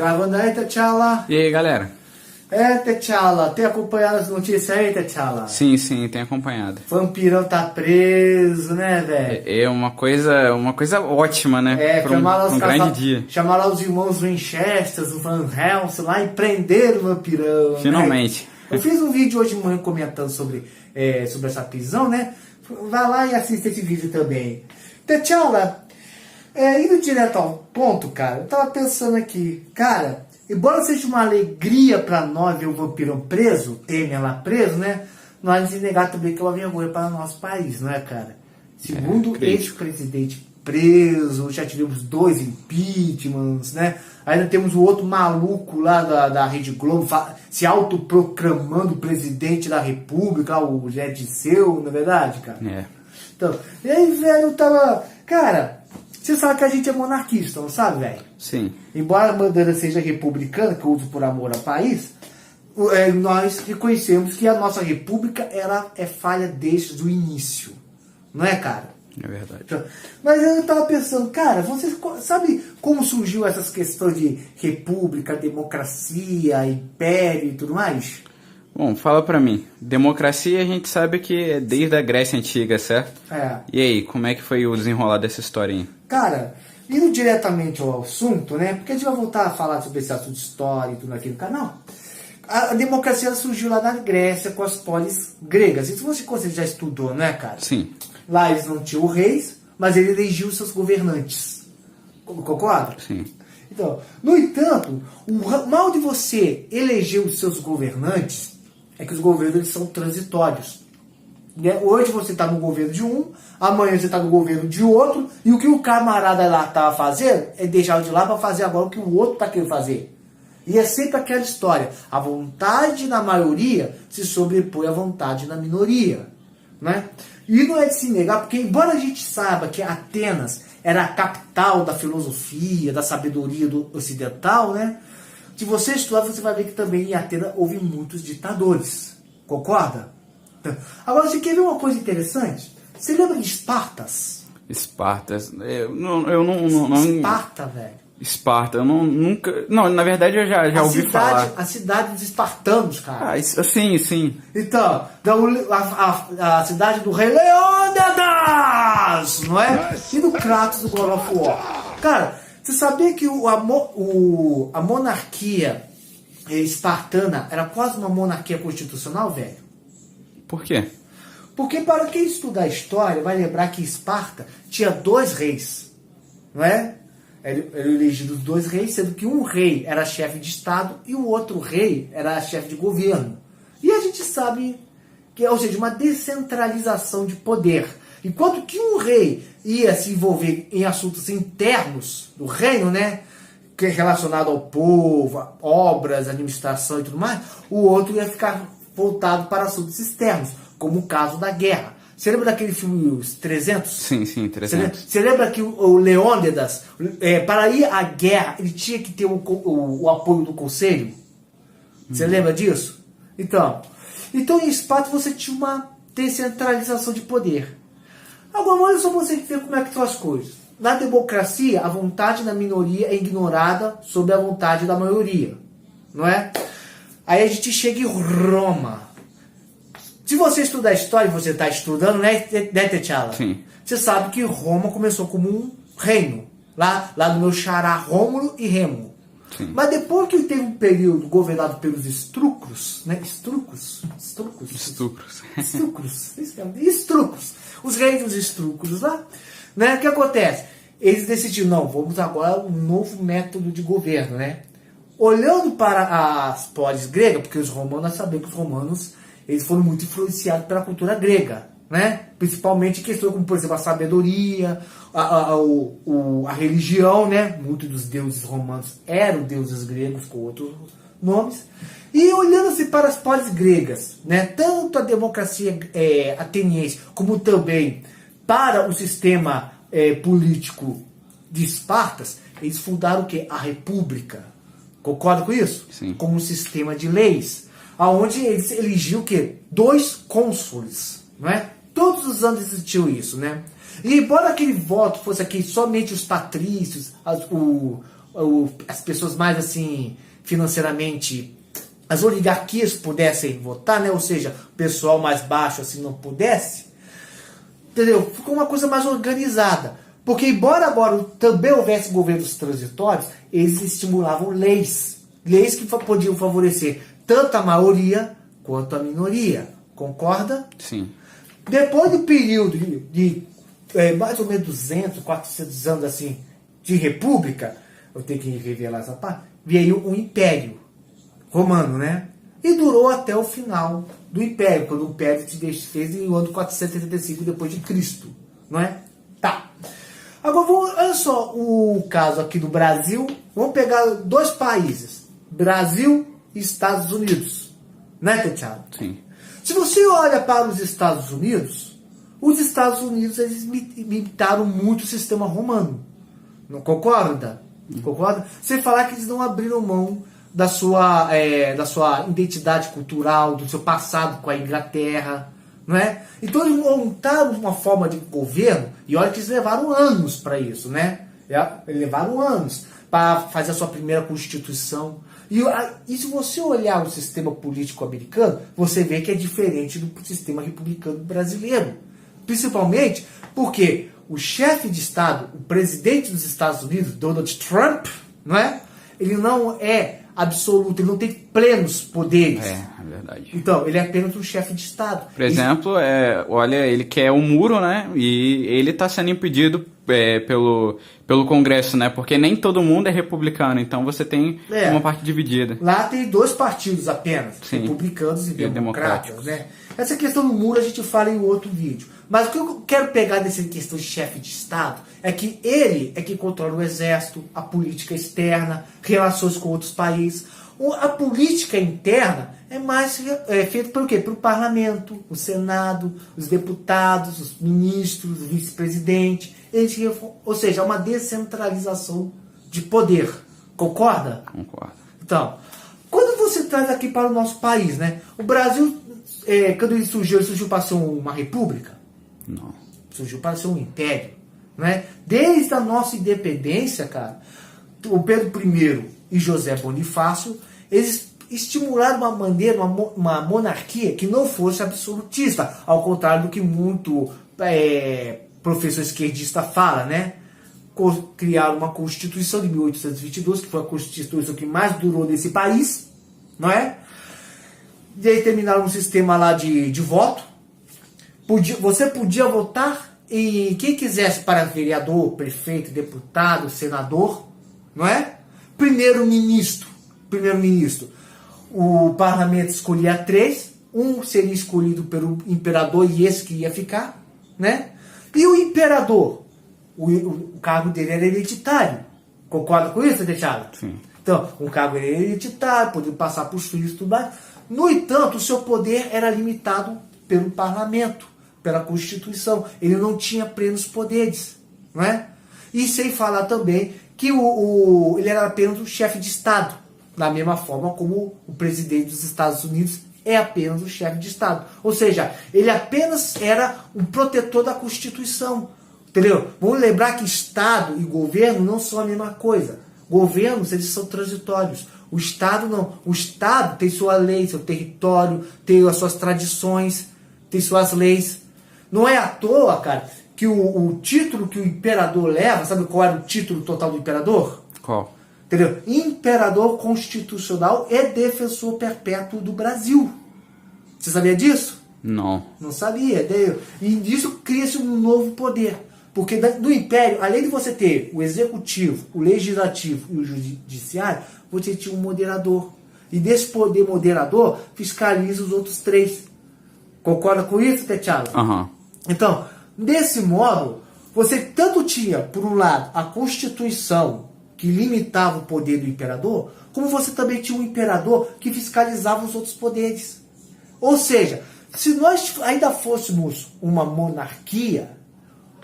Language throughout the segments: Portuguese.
Gravando aí, T'Challa. E aí, galera? T'Challa, tem acompanhado as notícias aí, T'Challa? Sim, tem acompanhado. Vampirão tá preso, né, velho? É uma coisa ótima, né? Pra um grande dia. Chamaram lá os irmãos Winchester, o Van Helsing lá e prenderam o vampirão. Finalmente. Né? Eu fiz um vídeo hoje de manhã comentando sobre essa prisão, né? Vai lá e assista esse vídeo também. T'Challa, indo direto ao ponto, cara, eu tava pensando aqui, cara, embora seja uma alegria pra nós ver o vampirão preso, Temer lá preso, né? Nós não negar também que é uma vergonha para o nosso país, não é, cara? Segundo ex-presidente preso, já tivemos 2 impeachments, né? Ainda temos o outro maluco lá da Rede Globo se autoproclamando presidente da República, o Zé Disseu, não é verdade, cara? Então, e aí, velho, eu tava... Cara, você sabe que a gente é monarquista, não sabe, velho? Sim. Embora a bandeira seja republicana, que eu uso por amor ao país, nós reconhecemos que a nossa república é falha desde o início. Não é, cara? É verdade. Mas eu tava pensando, cara, você sabe como surgiu essas questões de república, democracia, império e tudo mais? Bom, fala pra mim. Democracia a gente sabe que é desde a Grécia Antiga, certo? E aí, como é que foi o desenrolar dessa história aí? Cara, indo diretamente ao assunto, né? Porque a gente vai voltar a falar sobre esse assunto histórico e tudo aqui no canal. A democracia surgiu lá na Grécia com as polis gregas. Isso você já estudou, né, cara? Sim. Lá eles não tinham reis, mas ele elegiu seus governantes. Concorda? Sim. Então, no entanto, o mal de você eleger os seus governantes é que os governos são transitórios. Hoje você está no governo de um, amanhã você está no governo de outro, e o que o camarada lá estava fazendo é deixar de lá para fazer agora o que o outro está querendo fazer. E é sempre aquela história, a vontade da maioria se sobrepõe à vontade da minoria. Né? E não é de se negar, porque embora a gente saiba que Atenas era a capital da filosofia, da sabedoria do ocidental, né? Se você estudar, você vai ver que também em Atenas houve muitos ditadores. Concorda? Agora, você quer ver uma coisa interessante? Você lembra de Espartas? Espartas? Eu não... Esparta, velho. Esparta, eu nunca... Não, na verdade eu já ouvi falar. A cidade dos espartanos, cara. Sim. Então, a cidade do rei Leônidas, não é? E do Kratos do God of War. Cara, você sabia que a monarquia espartana era quase uma monarquia constitucional, velho? Por quê? Porque para quem estudar a história, vai lembrar que Esparta tinha 2 reis, não é? Eram elegidos 2 reis, sendo que um rei era chefe de Estado e o outro rei era chefe de governo. E a gente sabe que, ou seja, uma descentralização de poder. Enquanto que um rei ia se envolver em assuntos internos do reino, né, que é relacionado ao povo, obras, administração e tudo mais, o outro ia ficar voltado para assuntos externos, como o caso da guerra. Você lembra daquele filme Os 300? Sim, 300. Você lembra que o Leônidas, para ir à guerra, ele tinha que ter o apoio do conselho? Você lembra disso? Então, em Esparta você tinha uma descentralização de poder. Agora, olha só você ver como é que são as coisas. Na democracia, a vontade da minoria é ignorada sobre a vontade da maioria. Não é? Aí a gente chega em Roma. Se você estudar história, e você está estudando, né, T'Challa? Sim. Você sabe que Roma começou como um reino. Lá do meu xará Rômulo e Remo. Sim. Mas depois que teve um período governado pelos estrucros, né? Estrucros. Os reis dos estrucros lá. Né? O que acontece? Eles decidiram, não, vamos agora um novo método de governo, né? Olhando para as polis gregas, porque os romanos, sabemos que os romanos eles foram muito influenciados pela cultura grega, né? Principalmente questões como, por exemplo, a sabedoria, a religião, né? Muitos dos deuses romanos eram deuses gregos com outros nomes. E olhando-se para as polis gregas, né? Tanto a democracia ateniense, como também para o sistema político de Espartas, eles fundaram o quê? A República. Concorda com isso? Sim. Como um sistema de leis, aonde eles elegiam o quê? 2 cônsules, não é? Todos os anos existiu isso, né? E embora aquele voto fosse aqui somente os patrícios, as pessoas mais assim, financeiramente, as oligarquias pudessem votar, né? Ou seja, o pessoal mais baixo assim não pudesse, entendeu? Ficou uma coisa mais organizada. Porque embora agora também houvesse governos transitórios, eles estimulavam leis que podiam favorecer tanto a maioria quanto a minoria. Concorda? Sim. Depois do período de mais ou menos 200, 400 anos assim, de república, eu tenho que revelar essa parte, veio o Império Romano, né? E durou até o final do Império, quando o Império se desfez em ano 475 depois de Cristo, não é? Tá. Agora, olha só o caso aqui do Brasil. Vamos pegar 2 países, Brasil e Estados Unidos, né, Tetiana? Sim. Se você olha para os Estados Unidos eles imitaram muito o sistema romano. Não concorda? Concorda? Sem falar que eles não abriram mão da sua identidade cultural, do seu passado com a Inglaterra, não é? Então eles montaram uma forma de governo, e olha que eles levaram anos para isso, né? Eles levaram anos para fazer a sua primeira Constituição. E se você olhar o sistema político americano, você vê que é diferente do sistema republicano brasileiro. Principalmente porque o chefe de Estado, o presidente dos Estados Unidos, Donald Trump, não é? Ele não é absoluto, ele não tem plenos poderes. É verdade. Então, ele é apenas um chefe de Estado. Por exemplo, olha, ele quer um muro, né? E ele está sendo impedido pelo Congresso, né? Porque nem todo mundo é republicano, então você tem uma parte dividida. Lá tem 2 partidos apenas, sim, republicanos e democratas, né? Essa questão do muro a gente fala em outro vídeo. Mas o que eu quero pegar dessa questão de chefe de Estado é que ele é que controla o exército, a política externa, relações com outros países. A política interna é mais feita pelo quê? Pelo parlamento, o senado, os deputados, os ministros, o vice-presidente. Ou seja, é uma descentralização de poder. Concorda? Concordo. Então, quando você traz aqui para o nosso país, né? O Brasil, quando ele surgiu para ser uma república? Não. Surgiu para ser um império, né? Desde a nossa independência, cara, o Pedro I e José Bonifácio, eles estimularam uma monarquia que não fosse absolutista, ao contrário do que muito professor esquerdista fala, né? Criaram uma Constituição de 1822, que foi a Constituição que mais durou nesse país, não é? E aí terminaram um sistema lá de voto. Você podia votar em quem quisesse para vereador, prefeito, deputado, senador, não é? Primeiro-ministro. O parlamento escolhia 3, um seria escolhido pelo imperador e esse que ia ficar, né? E o imperador, o cargo dele era hereditário. Concorda com isso, Teixeira? Sim. Então, um cargo era hereditário, podia passar para os filhos e tudo mais. No entanto, o seu poder era limitado pelo parlamento, pela Constituição. Ele não tinha plenos poderes, não é? E sem falar também que ele era apenas o chefe de Estado, da mesma forma como o presidente dos Estados Unidos é apenas o chefe de Estado. Ou seja, ele apenas era um protetor da Constituição. Entendeu? Vamos lembrar que Estado e governo não são a mesma coisa. Governos, eles são transitórios. O Estado não. O Estado tem sua lei, seu território, tem as suas tradições, tem suas leis. Não é à toa, cara, que o título que o imperador leva, sabe qual era o título total do imperador? Qual? Entendeu? Imperador constitucional e defensor perpétuo do Brasil. Você sabia disso? Não. Não sabia. E disso cria-se um novo poder. Porque no Império, além de você ter o Executivo, o Legislativo e o Judiciário, você tinha um moderador. E desse poder moderador, fiscaliza os outros 3. Concorda com isso, Tetiana? Aham. Então, desse modo, você tanto tinha, por um lado, a Constituição, que limitava o poder do imperador, como você também tinha um imperador que fiscalizava os outros poderes. Ou seja, se nós ainda fôssemos uma monarquia,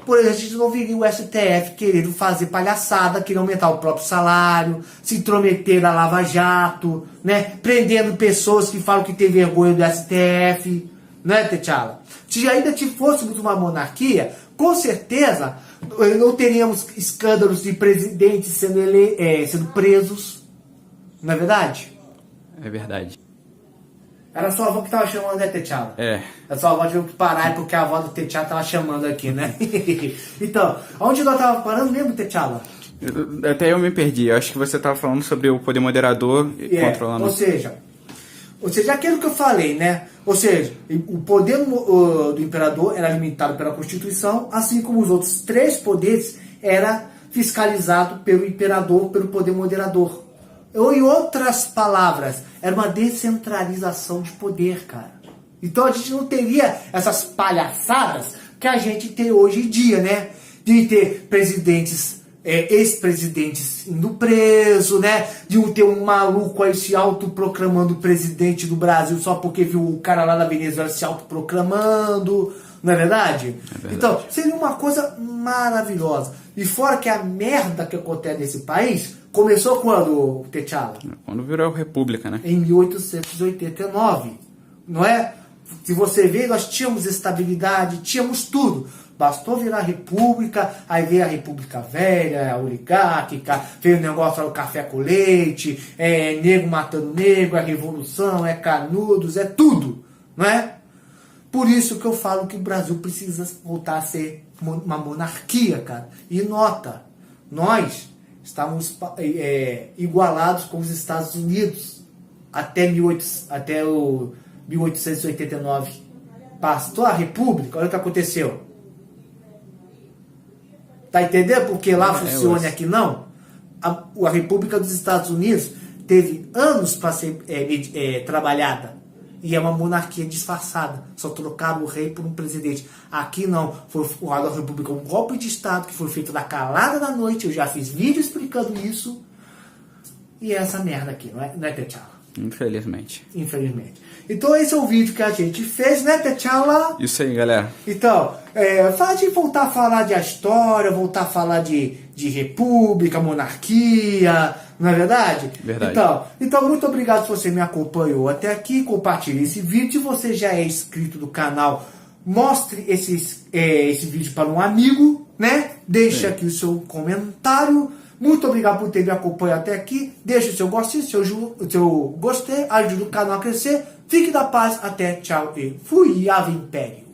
por exemplo, a gente não viria o STF querendo fazer palhaçada, querendo aumentar o próprio salário, se intrometer na Lava Jato, né? Prendendo pessoas que falam que tem vergonha do STF, né, Tetiana? Se ainda fôssemos uma monarquia, com certeza não teríamos escândalos de presidentes sendo presos. Não é verdade? É verdade. Era sua avó que tava chamando, né, T'Challa? É. A sua avó teve que parar porque a avó do T'Challa tava chamando aqui, né? Então, onde nós tava parando mesmo, T'Challa? Até eu me perdi. Eu acho que você tava falando sobre o poder moderador controlando... Ou seja, aquilo que eu falei, né? Ou seja, o poder do imperador era limitado pela Constituição, assim como os outros 3 poderes era fiscalizado pelo imperador, pelo poder moderador. Ou, em outras palavras, era uma descentralização de poder, cara. Então a gente não teria essas palhaçadas que a gente tem hoje em dia, né? De ter presidentes, ex-presidentes indo preso, né? De ter um maluco aí se autoproclamando presidente do Brasil só porque viu o cara lá da Venezuela se autoproclamando. Não é verdade? É verdade. Então, seria uma coisa maravilhosa. E fora que a merda que acontece nesse país começou quando, T'Challa? Quando virou república, né? Em 1889. Não é? Se você vê, nós tínhamos estabilidade, tínhamos tudo. Bastou virar república, aí veio a república velha, a oligárquica, veio o negócio do café com leite, negro matando negro, a revolução, canudos, tudo. Não é? Por isso que eu falo que o Brasil precisa voltar a ser uma monarquia, cara. E nota, nós estávamos igualados com os Estados Unidos até o 1889. Bastou a república, olha o que aconteceu. Tá entendendo? Porque lá funciona e aqui não. A República dos Estados Unidos teve anos para ser trabalhada. E é uma monarquia disfarçada. Só trocaram o rei por um presidente. Aqui não. Foi a República um golpe de Estado que foi feito na calada da noite. Eu já fiz vídeo explicando isso. E é essa merda aqui, não é T'Challa? Infelizmente. Então esse é o vídeo que a gente fez, né, T'Challa? Isso aí, galera. Então, de voltar a falar de história, voltar a falar de república, monarquia, não é verdade? Verdade. Então, muito obrigado se você me acompanhou até aqui, compartilhe esse vídeo. Se você já é inscrito do canal, mostre esse vídeo para um amigo, né? Deixe aqui o seu comentário. Muito obrigado por ter me acompanhado até aqui. Deixe o seu gostei, ajude o canal a crescer. Fique na paz, até, tchau e fui, Ave Império.